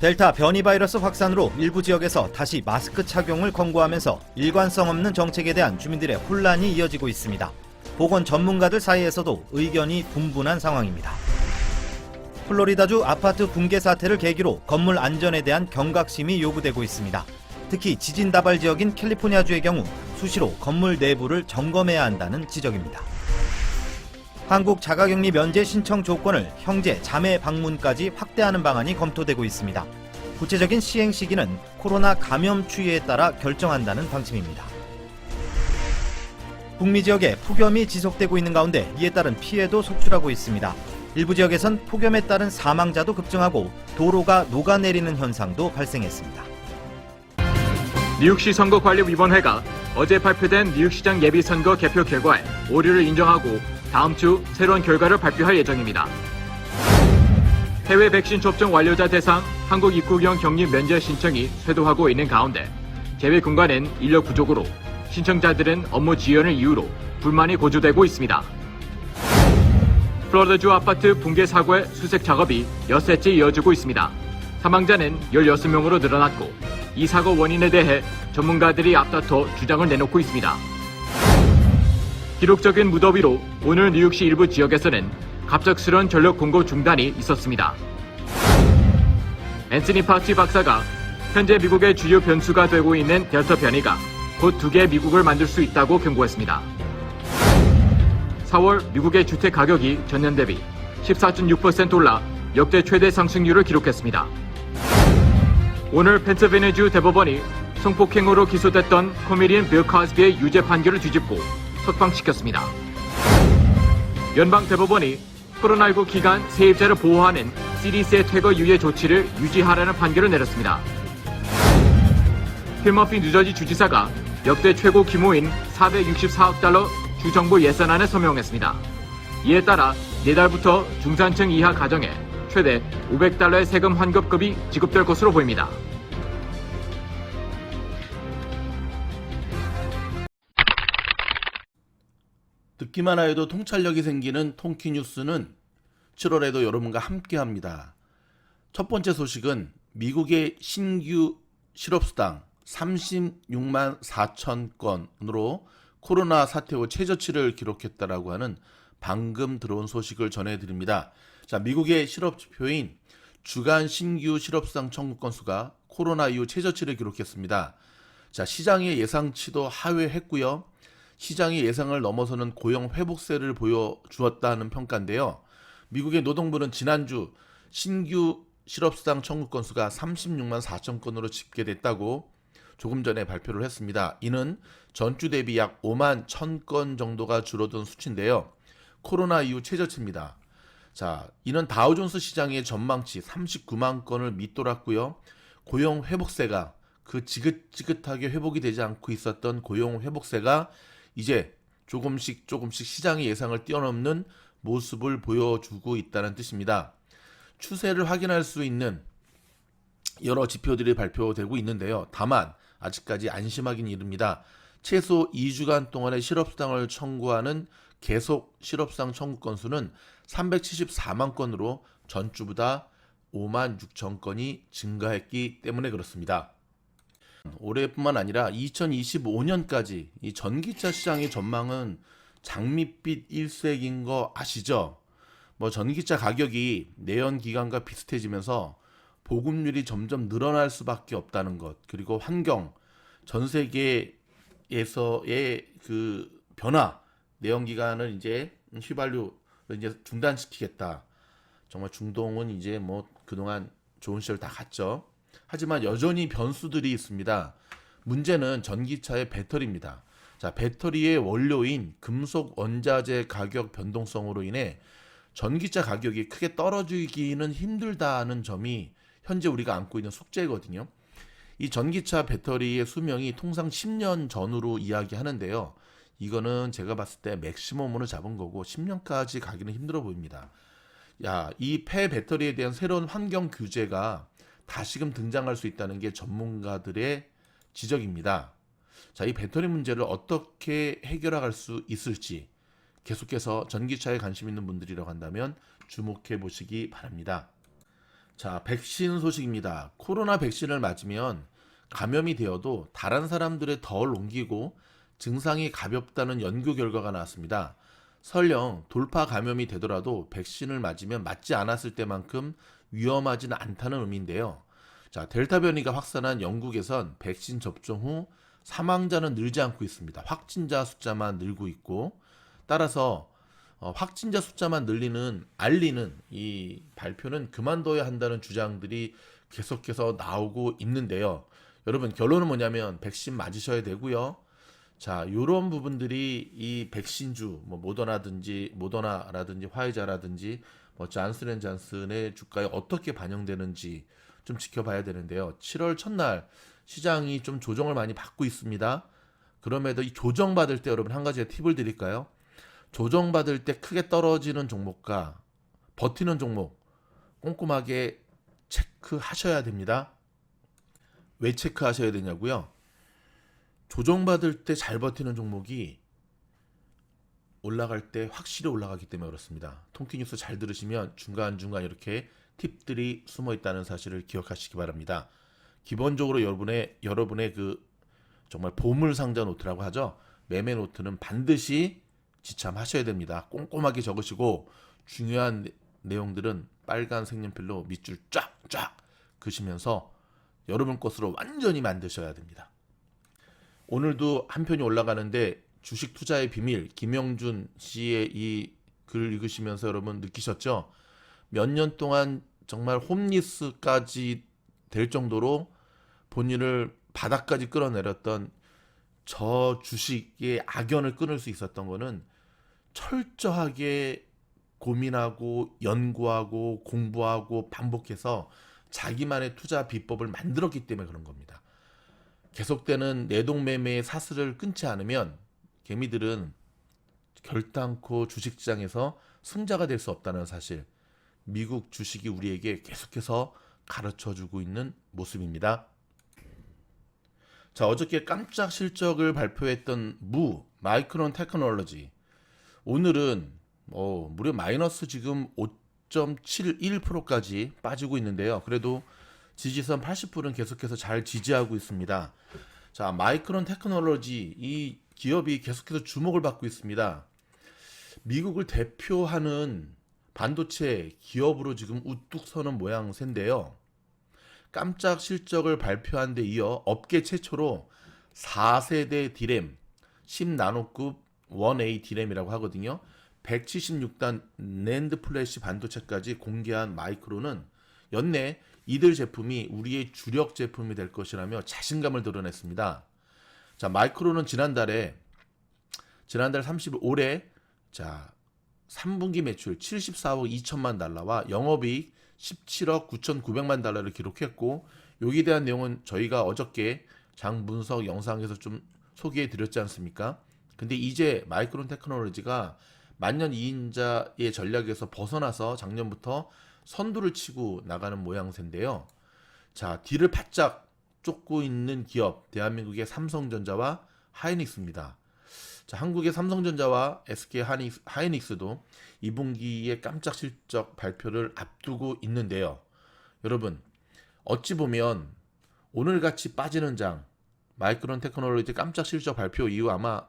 델타 변이 바이러스 확산으로 일부 지역에서 다시 마스크 착용을 권고하면서 일관성 없는 정책에 대한 주민들의 혼란이 이어지고 있습니다. 보건 전문가들 사이에서도 의견이 분분한 상황입니다. 플로리다주 아파트 붕괴 사태를 계기로 건물 안전에 대한 경각심이 요구되고 있습니다. 특히 지진 다발 지역인 캘리포니아주의 경우 수시로 건물 내부를 점검해야 한다는 지적입니다. 한국 자가격리 면제 신청 조건을 형제, 자매 방문까지 확대하는 방안이 검토되고 있습니다. 구체적인 시행 시기는 코로나 감염 추이에 따라 결정한다는 방침입니다. 북미 지역에 폭염이 지속되고 있는 가운데 이에 따른 피해도 속출하고 있습니다. 일부 지역에선 폭염에 따른 사망자도 급증하고 도로가 녹아내리는 현상도 발생했습니다. 뉴욕시 선거관리위원회가 어제 발표된 뉴욕시장 예비선거 개표 결과에 오류를 인정하고 다음 주 새로운 결과를 발표할 예정입니다. 해외 백신 접종 완료자 대상 한국 입국형 격리 면제 신청이 쇄도하고 있는 가운데 제외 공간엔 인력 부족으로 신청자들은 업무 지연을 이유로 불만이 고조되고 있습니다. 플로리다주 아파트 붕괴 사고의 수색 작업이 엿새째 이어지고 있습니다. 사망자는 16명으로 늘어났고 이 사고 원인에 대해 전문가들이 앞다퉈 주장을 내놓고 있습니다. 기록적인 무더위로 오늘 뉴욕시 일부 지역에서는 갑작스러운 전력 공급 중단이 있었습니다. 앤서니 파우치 박사가 현재 미국의 주요 변수가 되고 있는 델타 변이가 곧 두 개의 미국을 만들 수 있다고 경고했습니다. 4월 미국의 주택 가격이 전년 대비 14.6% 올라 역대 최대 상승률을 기록했습니다. 오늘 펜실베니아주 대법원이 성폭행으로 기소됐던 코미디언 빌 커스비의 유죄 판결을 뒤집고 석방시켰습니다. 연방 대법원이 코로나19 기간 세입자를 보호하는 CDC의 퇴거 유예 조치를 유지하라는 판결을 내렸습니다. 필머피 뉴저지 주지사가 역대 최고 규모인 464억 달러 주정부 예산안에 서명했습니다. 이에 따라 내달부터 중산층 이하 가정에 최대 500달러의 세금 환급금이 지급될 것으로 보입니다. 듣기만 해도 통찰력이 생기는 통키뉴스는 7월에도 여러분과 함께합니다. 첫 번째 소식은 미국의 신규 실업수당 36만 4천 건으로 코로나 사태 후 최저치를 기록했다라고 하는 방금 들어온 소식을 전해드립니다. 자, 미국의 실업지표인 주간 신규 실업수당 청구 건수가 코로나 이후 최저치를 기록했습니다. 자, 시장의 예상치도 하회했고요. 시장의 예상을 넘어서는 고용 회복세를 보여주었다는 평가인데요. 미국의 노동부는 지난주 신규 실업수당 청구 건수가 36만 4천 건으로 집계됐다고 조금 전에 발표를 했습니다. 이는 전주 대비 약 5만 1천 건 정도가 줄어든 수치인데요. 코로나 이후 최저치입니다. 자, 이는 다우존스 시장의 전망치 39만 건을 밑돌았고요. 고용 회복세가 그 지긋지긋하게 회복이 되지 않고 있었던 고용 회복세가 이제 조금씩 시장의 예상을 뛰어넘는 모습을 보여주고 있다는 뜻입니다. 추세를 확인할 수 있는 여러 지표들이 발표되고 있는데요. 다만 아직까지 안심하긴 이릅니다. 최소 2주간 동안의 실업수당을 청구하는 계속 실업수당 청구 건수는 374만 건으로 전주보다 5만 6천 건이 증가했기 때문에 그렇습니다. 올해뿐만 아니라 2025년까지 이 전기차 시장의 전망은 장밋빛 일색인 거 아시죠? 전기차 가격이 내연 기관과 비슷해지면서 보급률이 점점 늘어날 수밖에 없다는 것, 그리고 환경, 전 세계에서의 그 변화, 내연 기관을 이제 휘발유를 이제 중단시키겠다. 정말 중동은 이제 그동안 좋은 시절 다 갔죠. 하지만 여전히 변수들이 있습니다. 문제는 전기차의 배터리입니다. 자, 배터리의 원료인 금속 원자재 가격 변동성으로 인해 전기차 가격이 크게 떨어지기는 힘들다는 점이 현재 우리가 안고 있는 숙제거든요. 이 전기차 배터리의 수명이 통상 10년 전으로 이야기하는데요. 이거는 제가 봤을 때 맥시멈으로 잡은 거고 10년까지 가기는 힘들어 보입니다. 이 폐 배터리에 대한 새로운 환경 규제가 다시금 등장할 수 있다는 게 전문가들의 지적입니다. 자, 이 배터리 문제를 어떻게 해결할 수 있을지 계속해서 전기차에 관심 있는 분들이라고 한다면 주목해 보시기 바랍니다. 자, 백신 소식입니다. 코로나 백신을 맞으면 감염이 되어도 다른 사람들에 덜 옮기고 증상이 가볍다는 연구 결과가 나왔습니다. 설령 돌파 감염이 되더라도 백신을 맞으면 맞지 않았을 때만큼 위험하지는 않다는 의미인데요. 자, 델타 변이가 확산한 영국에선 백신 접종 후 사망자는 늘지 않고 있습니다. 확진자 숫자만 늘고 있고, 따라서 확진자 숫자만 알리는 이 발표는 그만둬야 한다는 주장들이 계속해서 나오고 있는데요. 여러분, 결론은 뭐냐면 백신 맞으셔야 되고요. 자, 요런 부분들이 이 백신주, 모더나라든지 화이자라든지 잔슨앤잔슨의 주가에 어떻게 반영되는지 좀 지켜봐야 되는데요. 7월 첫날 시장이 좀 조정을 많이 받고 있습니다. 그럼에도 이 조정받을 때 여러분 한 가지 팁을 드릴까요? 조정받을 때 크게 떨어지는 종목과 버티는 종목 꼼꼼하게 체크하셔야 됩니다. 왜 체크하셔야 되냐고요? 조정받을 때 잘 버티는 종목이 올라갈 때 확실히 올라가기 때문에 그렇습니다. 통키뉴스 잘 들으시면 중간중간 이렇게 팁들이 숨어 있다는 사실을 기억하시기 바랍니다. 기본적으로 여러분의 그 정말 보물상자 노트라고 하죠. 매매 노트는 반드시 지참하셔야 됩니다. 꼼꼼하게 적으시고 중요한 내용들은 빨간 색연필로 밑줄 쫙쫙 그시면서 여러분 것으로 완전히 만드셔야 됩니다. 오늘도 한 편이 올라가는데 주식 투자의 비밀 김영준 씨의 이 글을 읽으시면서 여러분 느끼셨죠? 몇 년 동안 정말 홈리스까지 될 정도로 본인을 바닥까지 끌어내렸던 저 주식의 악연을 끊을 수 있었던 거는 철저하게 고민하고 연구하고 공부하고 반복해서 자기만의 투자 비법을 만들었기 때문에 그런 겁니다. 계속되는 내동매매의 사슬을 끊지 않으면 개미들은 결단코 주식시장에서 승자가 될 수 없다는 사실, 미국 주식이 우리에게 계속해서 가르쳐주고 있는 모습입니다. 자, 어저께 깜짝 실적을 발표했던 마이크론 테크놀로지, 오늘은 무려 마이너스 지금 5.71%까지 빠지고 있는데요. 그래도 지지선 80%는 계속해서 잘 지지하고 있습니다. 자, 마이크론 테크놀로지 이 기업이 계속해서 주목을 받고 있습니다. 미국을 대표하는 반도체 기업으로 지금 우뚝 서는 모양새인데요. 깜짝 실적을 발표한 데 이어 업계 최초로 4세대 디램 10나노급 1A 디램이라고 하거든요. 176단 낸드 플래시 반도체까지 공개한 마이크론은 연내 이들 제품이 우리의 주력 제품이 될 것이라며 자신감을 드러냈습니다. 자, 마이크론은 지난달 30일 올해 3분기 매출 74억 2천만 달러와 영업이익 17억 9,900만 달러를 기록했고, 여기에 대한 내용은 저희가 어저께 장 분석 영상에서 좀 소개해 드렸지 않습니까? 근데 이제 마이크론 테크놀로지가 만년 2인자의 전략에서 벗어나서 작년부터 선두를 치고 나가는 모양새인데요. 자, 뒤를 바짝 쫓고 있는 기업, 대한민국의 삼성전자와 하이닉스입니다. 자, 한국의 삼성전자와 SK 하이닉스도 2분기에 깜짝 실적 발표를 앞두고 있는데요. 여러분, 어찌 보면 오늘같이 빠지는 장, 마이크론 테크놀로지 깜짝 실적 발표 이후 아마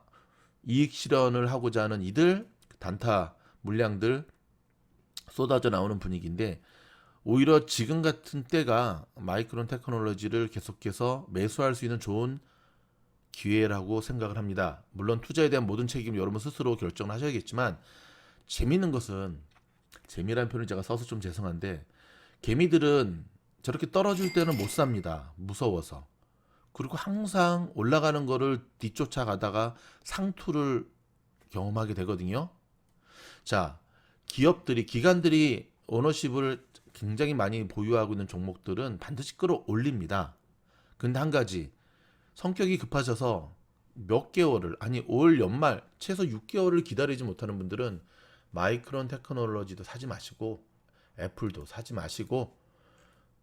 이익 실현을 하고자 하는 이들, 단타 물량들 쏟아져 나오는 분위기인데, 오히려 지금 같은 때가 마이크론 테크놀로지를 계속해서 매수할 수 있는 좋은 기회라고 생각을 합니다. 물론 투자에 대한 모든 책임 여러분 스스로 결정을 하셔야겠지만, 재밌는 것은, 재미란 표현을 제가 써서 좀 죄송한데, 개미들은 저렇게 떨어질 때는 못 삽니다. 무서워서. 그리고 항상 올라가는 거를 뒤쫓아가다가 상투를 경험하게 되거든요. 자, 기관들이 오너십을 굉장히 많이 보유하고 있는 종목들은 반드시 끌어올립니다. 근데 한 가지, 성격이 급하셔서 몇 개월을, 아니 올 연말 최소 6개월을 기다리지 못하는 분들은 마이크론 테크놀로지도 사지 마시고 애플도 사지 마시고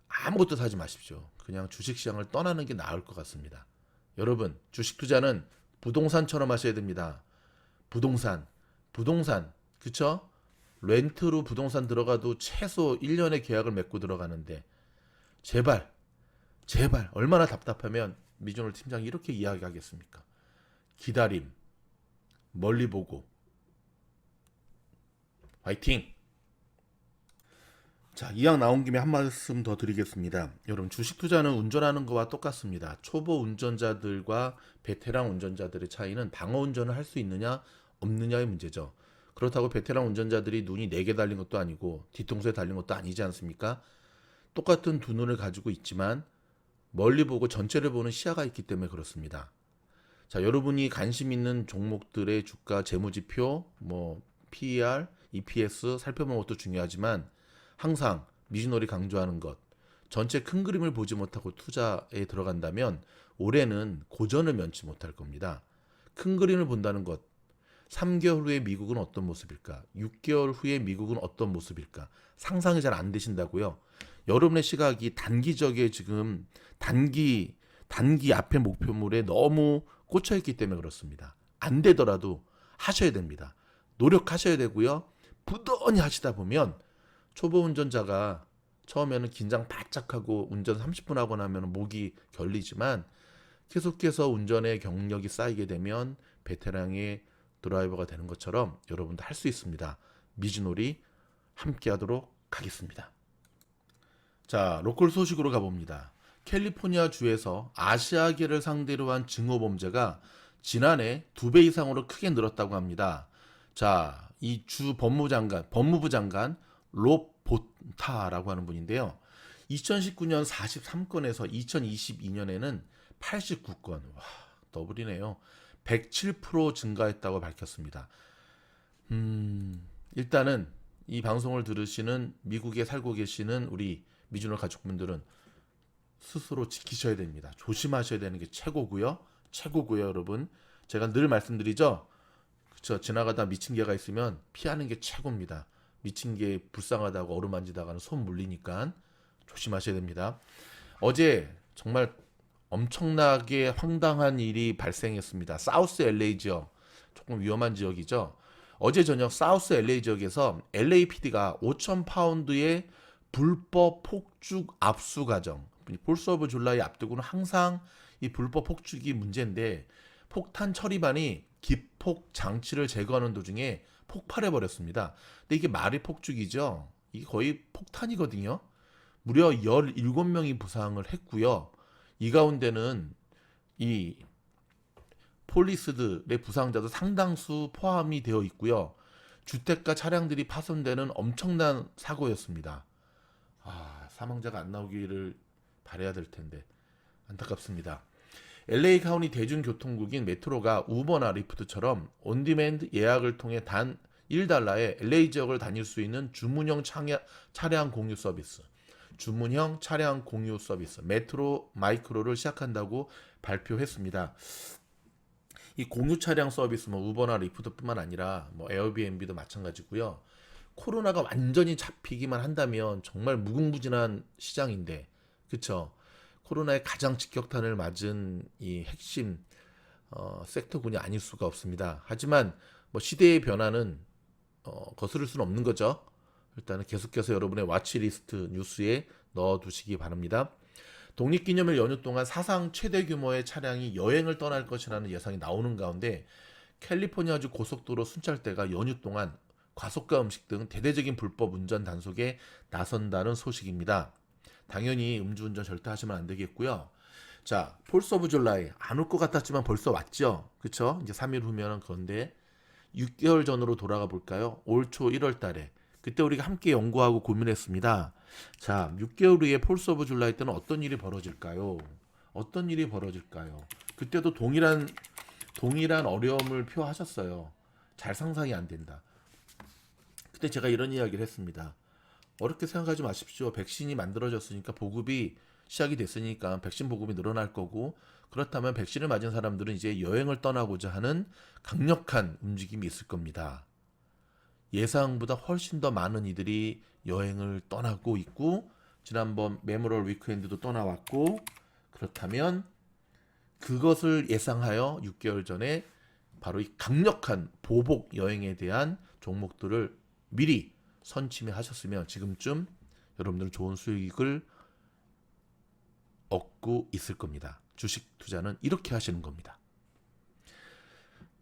아무것도 사지 마십시오. 그냥 주식시장을 떠나는 게 나을 것 같습니다. 여러분, 주식 투자는 부동산처럼 하셔야 됩니다. 부동산, 그쵸? 렌트로 부동산 들어가도 최소 1년의 계약을 맺고 들어가는데 제발 얼마나 답답하면 미주노 팀장이 이렇게 이야기하겠습니까? 기다림, 멀리 보고, 화이팅! 자, 이왕 나온 김에 한 말씀 더 드리겠습니다. 여러분, 주식 투자는 운전하는 거와 똑같습니다. 초보 운전자들과 베테랑 운전자들의 차이는 방어 운전을 할 수 있느냐 없느냐의 문제죠. 그렇다고 베테랑 운전자들이 눈이 4개 달린 것도 아니고 뒤통수에 달린 것도 아니지 않습니까? 똑같은 두 눈을 가지고 있지만 멀리 보고 전체를 보는 시야가 있기 때문에 그렇습니다. 자, 여러분이 관심 있는 종목들의 주가 재무지표, PER, EPS 살펴보는 것도 중요하지만 항상 미주놀이 강조하는 것, 전체 큰 그림을 보지 못하고 투자에 들어간다면 올해는 고전을 면치 못할 겁니다. 큰 그림을 본다는 것, 3개월 후에 미국은 어떤 모습일까? 6개월 후에 미국은 어떤 모습일까? 상상이 잘 안 되신다고요? 여러분의 시각이 단기적에 지금 단기 앞의 목표물에 너무 꽂혀있기 때문에 그렇습니다. 안 되더라도 하셔야 됩니다. 노력하셔야 되고요. 부단히 하시다 보면 초보 운전자가 처음에는 긴장 바짝 하고 운전 30분 하고 나면 목이 결리지만 계속해서 운전의 경력이 쌓이게 되면 베테랑의 드라이버가 되는 것처럼 여러분도 할 수 있습니다. 미주놀이 함께 하도록 하겠습니다. 자, 로컬 소식으로 가봅니다. 캘리포니아 주에서 아시아계를 상대로 한 증오범죄가 지난해 2배 이상으로 크게 늘었다고 합니다. 자, 이 주 법무부 장관 롭 보타라고 하는 분인데요. 2019년 43건에서 2022년에는 89건. 와, 더블이네요. 107% 증가했다고 밝혔습니다. 일단은 이 방송을 들으시는 미국에 살고 계시는 우리 미주노 가족분들은 스스로 지키셔야 됩니다. 조심하셔야 되는 게 최고고요. 여러분. 제가 늘 말씀드리죠. 그쵸? 지나가다 미친 개가 있으면 피하는 게 최고입니다. 미친 개 불쌍하다고 어루만지다가는 손 물리니까 조심하셔야 됩니다. 어제 정말 엄청나게 황당한 일이 발생했습니다. 사우스 LA 지역, 조금 위험한 지역이죠. 어제 저녁 사우스 LA 지역에서 LAPD가 5,000파운드의 불법 폭죽 압수 과정, 폴스 오브 줄라이 앞두고는 항상 이 불법 폭죽이 문제인데 폭탄 처리반이 기폭 장치를 제거하는 도중에 폭발해 버렸습니다. 근데 이게 말이 폭죽이죠. 이게 거의 폭탄이거든요. 무려 17명이 부상을 했고요. 이 가운데는 이 폴리스들의 부상자도 상당수 포함이 되어 있고요. 주택과 차량들이 파손되는 엄청난 사고였습니다. 사망자가 안 나오기를 바라야 될 텐데 안타깝습니다. LA 카운티 대중교통국인 메트로가 우버나 리프트처럼 온디맨드 예약을 통해 단 $1에 LA 지역을 다닐 수 있는 주문형 차량 공유 서비스, 메트로 마이크로를 시작한다고 발표했습니다. 이 공유 차량 서비스 우버나 리프트뿐만 아니라 에어비앤비도 마찬가지고요. 코로나가 완전히 잡히기만 한다면 정말 무궁무진한 시장인데, 그렇죠? 코로나의 가장 직격탄을 맞은 이 핵심 섹터군이 아닐 수가 없습니다. 하지만 시대의 변화는 거스를 수는 없는 거죠. 일단은 계속해서 여러분의 와치리스트 뉴스에 넣어두시기 바랍니다. 독립기념일 연휴 동안 사상 최대 규모의 차량이 여행을 떠날 것이라는 예상이 나오는 가운데 캘리포니아주 고속도로 순찰대가 연휴 동안 과속과 음식 등 대대적인 불법 운전 단속에 나선다는 소식입니다. 당연히 음주운전 절대 하시면 안 되겠고요. 자, 폴스 오브 줄라이 안 올 것 같았지만 벌써 왔죠. 그쵸? 이제 3일 후면은 그건데 6개월 전으로 돌아가 볼까요? 올 초 1월 달에 그때 우리가 함께 연구하고 고민했습니다. 자, 6개월 후에 폴스 오브 줄라이 때는 어떤 일이 벌어질까요? 그때도 동일한 어려움을 표하셨어요. 잘 상상이 안 된다. 그때 제가 이런 이야기를 했습니다. 어렵게 생각하지 마십시오. 백신이 만들어졌으니까 보급이 시작이 됐으니까 백신 보급이 늘어날 거고, 그렇다면 백신을 맞은 사람들은 이제 여행을 떠나고자 하는 강력한 움직임이 있을 겁니다. 예상보다 훨씬 더 많은 이들이 여행을 떠나고 있고, 지난번 메모럴 위크엔드도 떠나왔고, 그렇다면 그것을 예상하여 6개월 전에 바로 이 강력한 보복 여행에 대한 종목들을 미리 선침해하셨으면 지금쯤 여러분들은 좋은 수익을 얻고 있을 겁니다. 주식 투자는 이렇게 하시는 겁니다.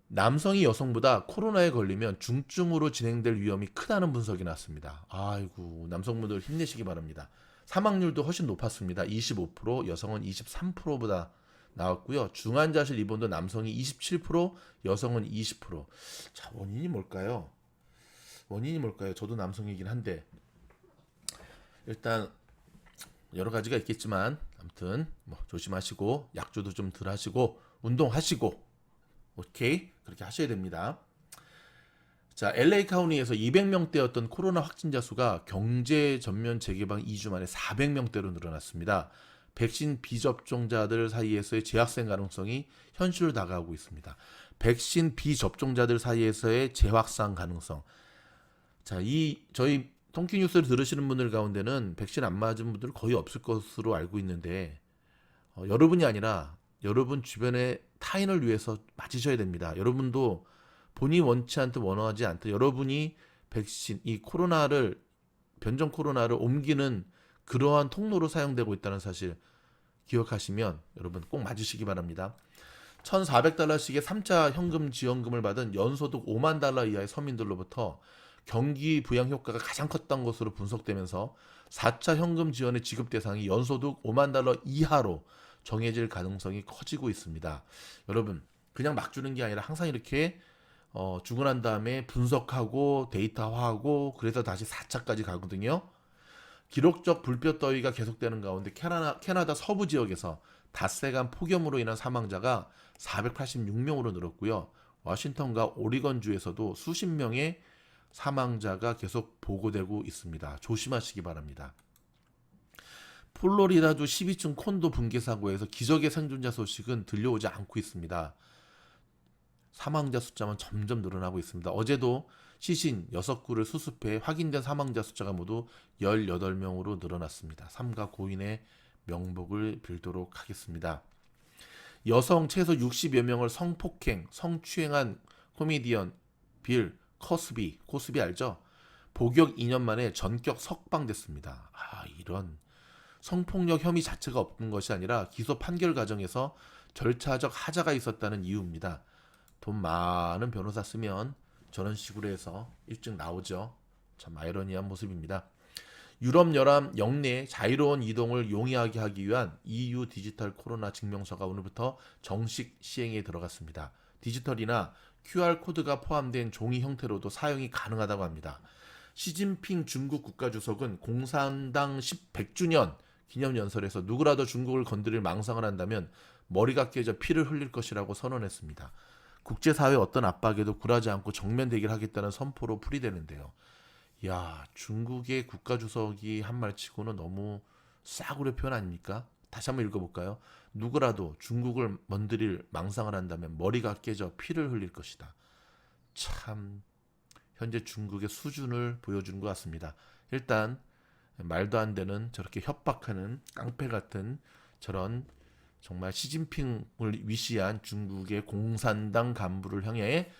남성이 여성보다 코로나에 걸리면 중증으로 진행될 위험이 크다는 분석이 났습니다. 아이고, 남성분들 힘내시기 바랍니다. 사망률도 훨씬 높았습니다. 25%, 여성은 23%보다 나왔고요. 중환자실 입원도 남성이 27%, 여성은 20%. 자, 원인이 뭘까요? 저도 남성이긴 한데 일단 여러 가지가 있겠지만 아무튼 뭐 조심하시고 약조도 좀 덜 하시고 운동하시고 오케이? 그렇게 하셔야 됩니다. 자, LA 카운티에서 200명대였던 코로나 확진자 수가 경제 전면 재개방 2주 만에 400명대로 늘어났습니다. 백신 비접종자들 사이에서의 재확산 가능성이 현실로 다가오고 있습니다. 백신 비접종자들 사이에서의 재확산 가능성. 자, 저희 통키 뉴스를 들으시는 분들 가운데는 백신 안 맞은 분들 거의 없을 것으로 알고 있는데 여러분이 아니라 여러분 주변의 타인을 위해서 맞으셔야 됩니다. 여러분도 본인이 원치 않든 원하지 않든 여러분이 백신, 이 코로나를 변종 코로나를 옮기는 그러한 통로로 사용되고 있다는 사실 기억하시면 여러분 꼭 맞으시기 바랍니다. $1,400씩의 3차 현금 지원금을 받은 연소득 $50,000 이하의 서민들로부터 경기 부양 효과가 가장 컸던 것으로 분석되면서 4차 현금 지원의 지급 대상이 연소득 $50,000 이하로 정해질 가능성이 커지고 있습니다. 여러분 그냥 막 주는 게 아니라 항상 이렇게 주고 난 다음에 분석하고 데이터화하고 그래서 다시 4차까지 가거든요. 기록적 불볕더위가 계속되는 가운데 캐나다 서부 지역에서 닷새간 폭염으로 인한 사망자가 486명으로 늘었고요. 워싱턴과 오리건주에서도 수십 명의 사망자가 계속 보고되고 있습니다. 조심하시기 바랍니다. 플로리다주 12층 콘도 붕괴 사고에서 기적의 생존자 소식은 들려오지 않고 있습니다. 사망자 숫자만 점점 늘어나고 있습니다. 어제도 시신 6구를 수습해 확인된 사망자 숫자가 모두 18명으로 늘어났습니다. 삼가 고인의 명복을 빌도록 하겠습니다. 여성 최소 60여 명을 성폭행, 성추행한 코미디언 빌 코스비 알죠? 복역 2년 만에 전격 석방됐습니다. 이런 성폭력 혐의 자체가 없는 것이 아니라 기소 판결 과정에서 절차적 하자가 있었다는 이유입니다. 돈 많은 변호사 쓰면 저런 식으로 해서 일찍 나오죠. 참 아이러니한 모습입니다. 유럽연합 영내 자유로운 이동을 용이하게 하기 위한 EU 디지털 코로나 증명서가 오늘부터 정식 시행에 들어갔습니다. 디지털이나 QR코드가 포함된 종이 형태로도 사용이 가능하다고 합니다. 시진핑 중국 국가주석은 공산당 100주년 기념연설에서 누구라도 중국을 건드릴 망상을 한다면 머리가 깨져 피를 흘릴 것이라고 선언했습니다. 국제사회의 어떤 압박에도 굴하지 않고 정면 대결하겠다는 선포로 풀이되는데요. 중국의 국가주석이 한 말치고는 너무 싸구려 표현 아닙니까? 다시 한번 읽어볼까요? 누구라도 중국을 건드릴 망상을 한다면 머리가 깨져 피를 흘릴 것이다. 참 현재 중국의 수준을 보여주는 것 같습니다. 일단 말도 안 되는 저렇게 협박하는 깡패 같은 저런 정말 시진핑을 위시한 중국의 공산당 간부를 향해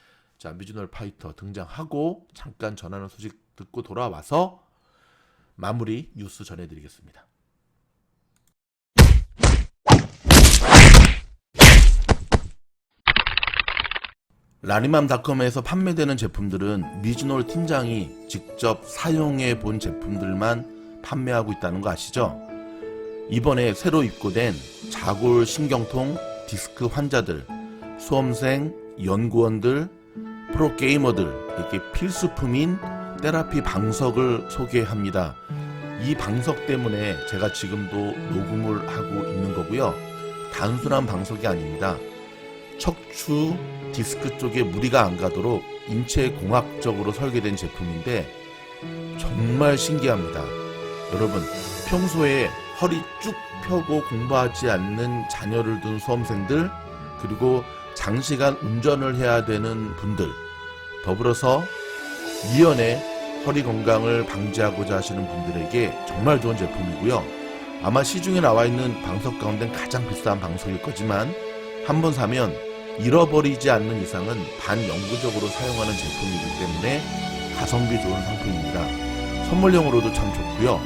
미즈널 파이터 등장하고 잠깐 전하는 소식 듣고 돌아와서 마무리 뉴스 전해드리겠습니다. 라니맘닷컴에서 판매되는 제품들은 미즈놀 팀장이 직접 사용해 본 제품들만 판매하고 있다는 거 아시죠? 이번에 새로 입고된 자골 신경통 디스크 환자들, 수험생, 연구원들, 프로게이머들 이렇게 필수품인 테라피 방석을 소개합니다. 이 방석 때문에 제가 지금도 녹음을 하고 있는 거고요. 단순한 방석이 아닙니다. 척추 디스크 쪽에 무리가 안 가도록 인체 공학적으로 설계된 제품인데 정말 신기합니다. 여러분 평소에 허리 쭉 펴고 공부하지 않는 자녀를 둔 수험생들 그리고 장시간 운전을 해야 되는 분들 더불어서 미연에 허리 건강을 방지하고자 하시는 분들에게 정말 좋은 제품이고요. 아마 시중에 나와 있는 방석 가운데 가장 비싼 방석일 거지만 한번 사면 잃어버리지 않는 이상은 반영구적으로 사용하는 제품이기 때문에 가성비 좋은 상품입니다. 선물용으로도 참 좋고요.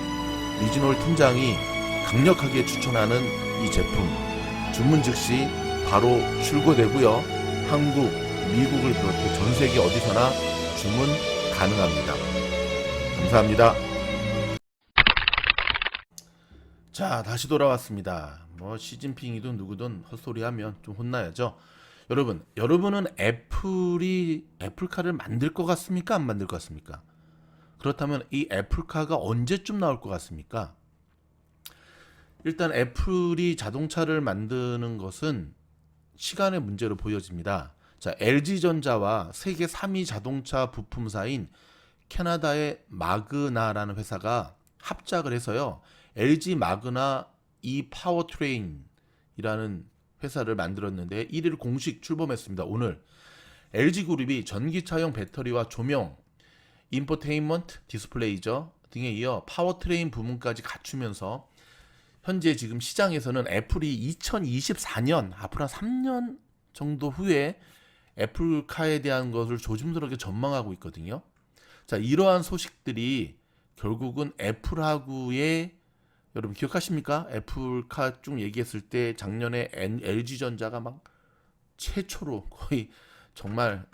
미즈놀 팀장이 강력하게 추천하는 이 제품 주문 즉시 바로 출고되고요. 한국, 미국을 비롯해 전 세계 어디서나 주문 가능합니다. 감사합니다. 자, 다시 돌아왔습니다. 뭐 시진핑이든 누구든 헛소리하면 좀 혼나야죠. 여러분은 애플카를 만들 것 같습니까? 안 만들 것 같습니까? 그렇다면 이 애플카가 언제쯤 나올 것 같습니까? 일단 애플이 자동차를 만드는 것은 시간의 문제로 보여집니다. 자, LG전자와 세계 3위 자동차 부품사인 캐나다의 마그나라는 회사가 합작을 해서요. LG 마그나 이 파워트레인이라는 회사를 만들었는데 1일 공식 출범했습니다. 오늘 LG그룹이 전기차용 배터리와 조명, 인포테인먼트, 디스플레이죠 등에 이어 파워트레인 부문까지 갖추면서 현재 지금 시장에서는 애플이 2024년 앞으로 한 3년 정도 후에 애플카에 대한 것을 조심스럽게 전망하고 있거든요. 자, 이러한 소식들이 결국은 애플하고의 여러분 기억하십니까? 애플카 쭉 얘기했을 때 작년에 LG전자가 막 최초로 거의 정말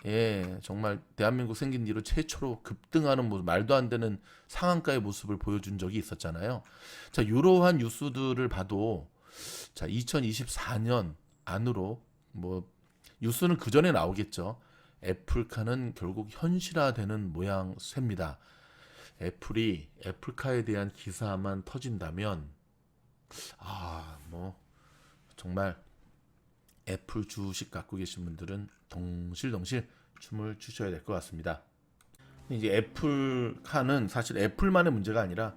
대한민국 생긴 뒤로 최초로 급등하는 모습, 말도 안 되는 상한가의 모습을 보여준 적이 있었잖아요. 자, 이러한 뉴스들을 봐도 자, 2024년 안으로 뭐 뉴스는 그 전에 나오겠죠. 애플카는 결국 현실화되는 모양새입니다. 애플이 애플카에 대한 기사만 터진다면 뭐 정말 애플 주식 갖고 계신 분들은 덩실덩실 춤을 추셔야 될 것 같습니다. 이제 애플카는 사실 애플만의 문제가 아니라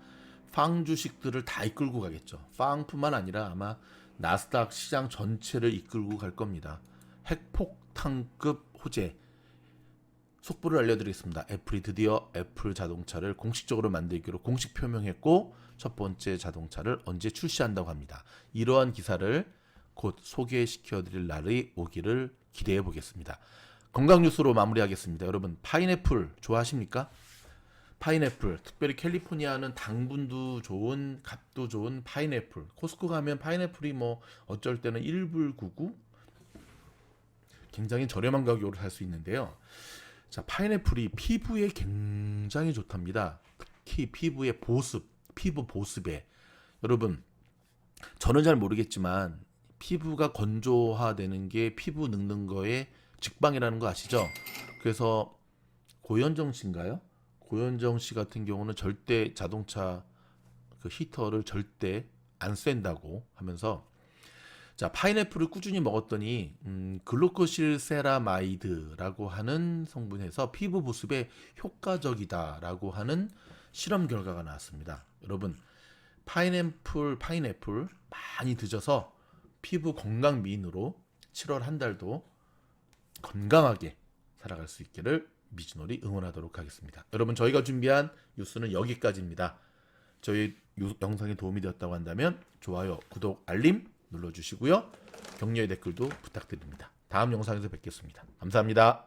팡 주식들을 다 이끌고 가겠죠. 팡뿐만 아니라 아마 나스닥 시장 전체를 이끌고 갈 겁니다. 핵폭탄급 호재. 속보를 알려드리겠습니다. 애플이 드디어 애플 자동차를 공식적으로 만들기로 공식 표명했고 첫 번째 자동차를 언제 출시한다고 합니다. 이러한 기사를 곧 소개시켜드릴 날이 오기를 기대해 보겠습니다. 건강 뉴스로 마무리하겠습니다. 여러분 파인애플 좋아하십니까? 파인애플, 특별히 캘리포니아는 당분도 좋은, 값도 좋은 파인애플. 코스코 가면 파인애플이 뭐 어쩔 때는 1불 99? 굉장히 저렴한 가격으로 살 수 있는데요. 자, 파인애플이 피부에 굉장히 좋답니다. 특히 피부의 보습, 피부 보습에. 여러분, 저는 잘 모르겠지만 피부가 건조화되는 게 피부 늙는 거에 직방이라는 거 아시죠? 그래서 고현정 씨인가요? 고현정 씨 같은 경우는 절대 자동차 그 히터를 절대 안 쐰다고 하면서 자, 파인애플을 꾸준히 먹었더니 글루코실세라마이드라고 하는 성분에서 피부 보습에 효과적이다라고 하는 실험 결과가 나왔습니다. 여러분, 파인애플 많이 드셔서 피부 건강 미인으로 7월 한 달도 건강하게 살아갈 수 있기를 미즈놀이 응원하도록 하겠습니다. 여러분, 저희가 준비한 뉴스는 여기까지입니다. 저희 영상이 도움이 되었다고 한다면 좋아요, 구독, 알림 눌러주시고요. 격려의 댓글도 부탁드립니다. 다음 영상에서 뵙겠습니다. 감사합니다.